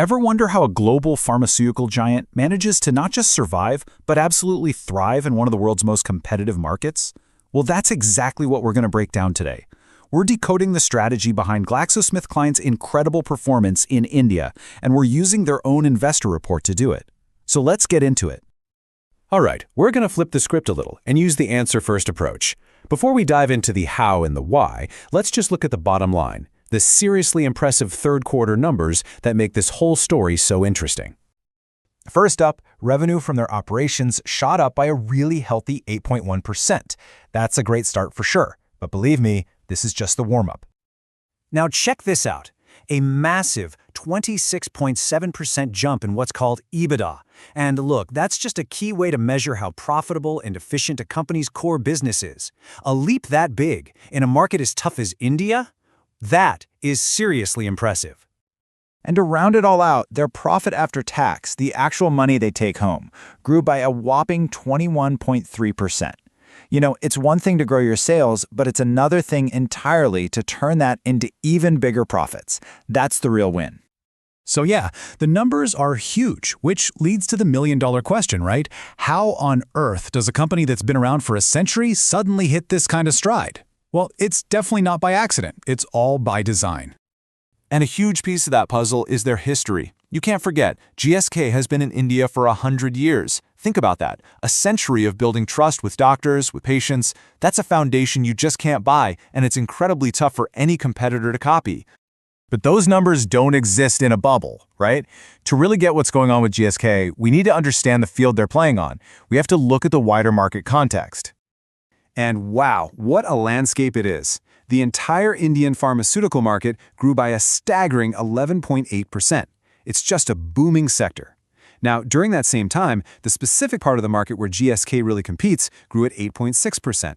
Ever wonder how a global pharmaceutical giant manages to not just survive, but absolutely thrive in one of the world's most competitive markets? Well, that's exactly what we're going to break down today. We're decoding the strategy behind GlaxoSmithKline's incredible performance in India, and we're using their own investor report to do it. So let's get into it. All right, we're going to flip the script a little and use the answer-first approach. Before we dive into the how and the why, let's just look at the bottom line, the seriously impressive third-quarter numbers that make this whole story so interesting. First up, revenue from their operations shot up by a really healthy 8.1%. That's a great start for sure, but believe me, this is just the warm-up. Now check this out. A massive 26.7% jump in what's called EBITDA. And look, that's just a key way to measure how profitable and efficient a company's core business is. A leap that big in a market as tough as India? That is seriously impressive. And to round it all out, their profit after tax, the actual money they take home, grew by a whopping 21.3%. You know, it's one thing to grow your sales, but it's another thing entirely to turn that into even bigger profits. That's the real win. So yeah, the numbers are huge, which leads to the million-dollar question, right? How on earth does a company that's been around for a century suddenly hit this kind of stride? Well, it's definitely not by accident. It's all by design. And a huge piece of that puzzle is their history. You can't forget, GSK has been in India for 100 years. Think about that. A century of building trust with doctors, with patients. That's a foundation you just can't buy, and it's incredibly tough for any competitor to copy. But those numbers don't exist in a bubble, right? To really get what's going on with GSK, we need to understand the field they're playing on. We have to look at the wider market context. And wow, what a landscape it is. The entire Indian pharmaceutical market grew by a staggering 11.8%. It's just a booming sector. Now, during that same time, the specific part of the market where GSK really competes grew at 8.6%.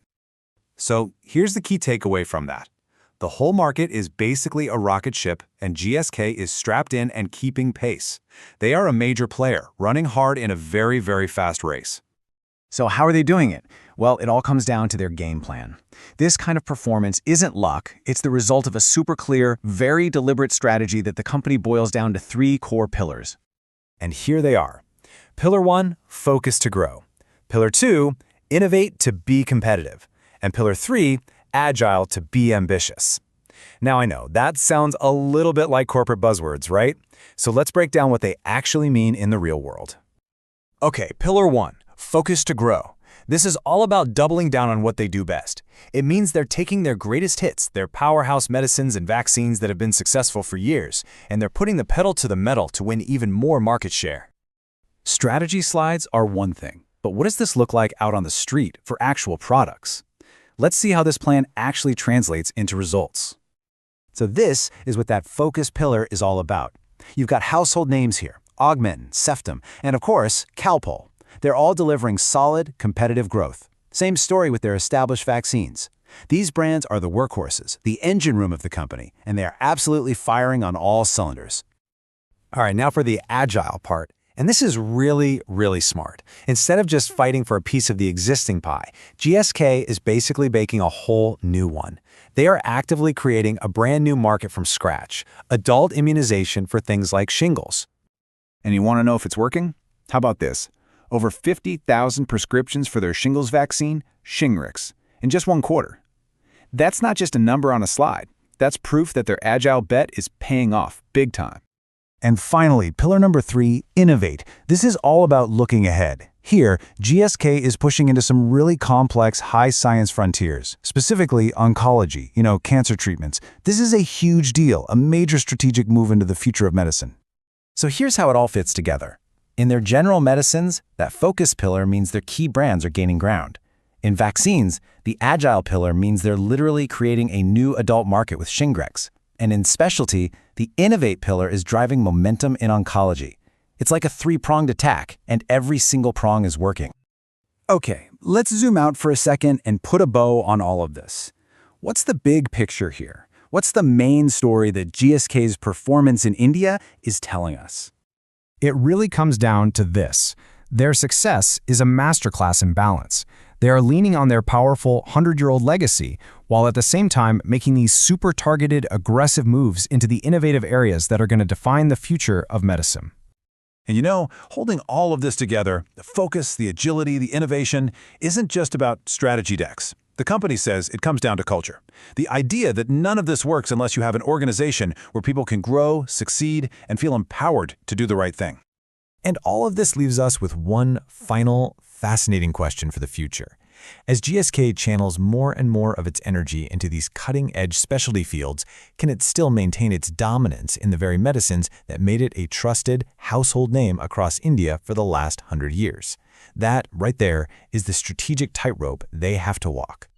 So here's the key takeaway from that. The whole market is basically a rocket ship, and GSK is strapped in and keeping pace. They are a major player, running hard in a very, very fast race. So how are they doing it? Well, it all comes down to their game plan. This kind of performance isn't luck. It's the result of a super clear, very deliberate strategy that the company boils down to 3 core pillars. And here they are. Pillar 1, focus to grow. Pillar 2, innovate to be competitive. And Pillar 3, agile to be ambitious. Now I know, that sounds a little bit like corporate buzzwords, right? So let's break down what they actually mean in the real world. Okay, Pillar 1, focus to grow. This is all about doubling down on what they do best. It means they're taking their greatest hits, their powerhouse medicines and vaccines that have been successful for years, and they're putting the pedal to the metal to win even more market share. Strategy slides are one thing, but what does this look like out on the street for actual products? Let's see how this plan actually translates into results. So this is what that focus pillar is all about. You've got household names here, Augmentin, Septum, and of course, Calpol. They're all delivering solid, competitive growth. Same story with their established vaccines. These brands are the workhorses, the engine room of the company, and they are absolutely firing on all cylinders. All right, now for the agile part. And this is really, really smart. Instead of just fighting for a piece of the existing pie, GSK is basically baking a whole new one. They are actively creating a brand new market from scratch, adult immunization for things like shingles. And you want to know if it's working? How about this? Over 50,000 prescriptions for their shingles vaccine, Shingrix, in just 1 quarter. That's not just a number on a slide. That's proof that their agile bet is paying off big time. And finally, pillar number 3, innovate. This is all about looking ahead. Here, GSK is pushing into some really complex high-science frontiers, specifically oncology, cancer treatments. This is a huge deal, a major strategic move into the future of medicine. So here's how it all fits together. In their general medicines, that focus pillar means their key brands are gaining ground. In vaccines, the agile pillar means they're literally creating a new adult market with Shingrix. And in specialty, the innovate pillar is driving momentum in oncology. It's like a 3-pronged attack, and every single prong is working. Okay, let's zoom out for a second and put a bow on all of this. What's the big picture here? What's the main story that GSK's performance in India is telling us? It really comes down to this. Their success is a masterclass in balance. They are leaning on their powerful 100-year-old legacy while at the same time making these super targeted, aggressive moves into the innovative areas that are going to define the future of medicine. And holding all of this together, the focus, the agility, the innovation, isn't just about strategy decks. The company says it comes down to culture. The idea that none of this works unless you have an organization where people can grow, succeed, and feel empowered to do the right thing. And all of this leaves us with one final, fascinating question for the future. As GSK channels more and more of its energy into these cutting-edge specialty fields, can it still maintain its dominance in the very medicines that made it a trusted, household name across India for the last 100 years? That, right there, is the strategic tightrope they have to walk.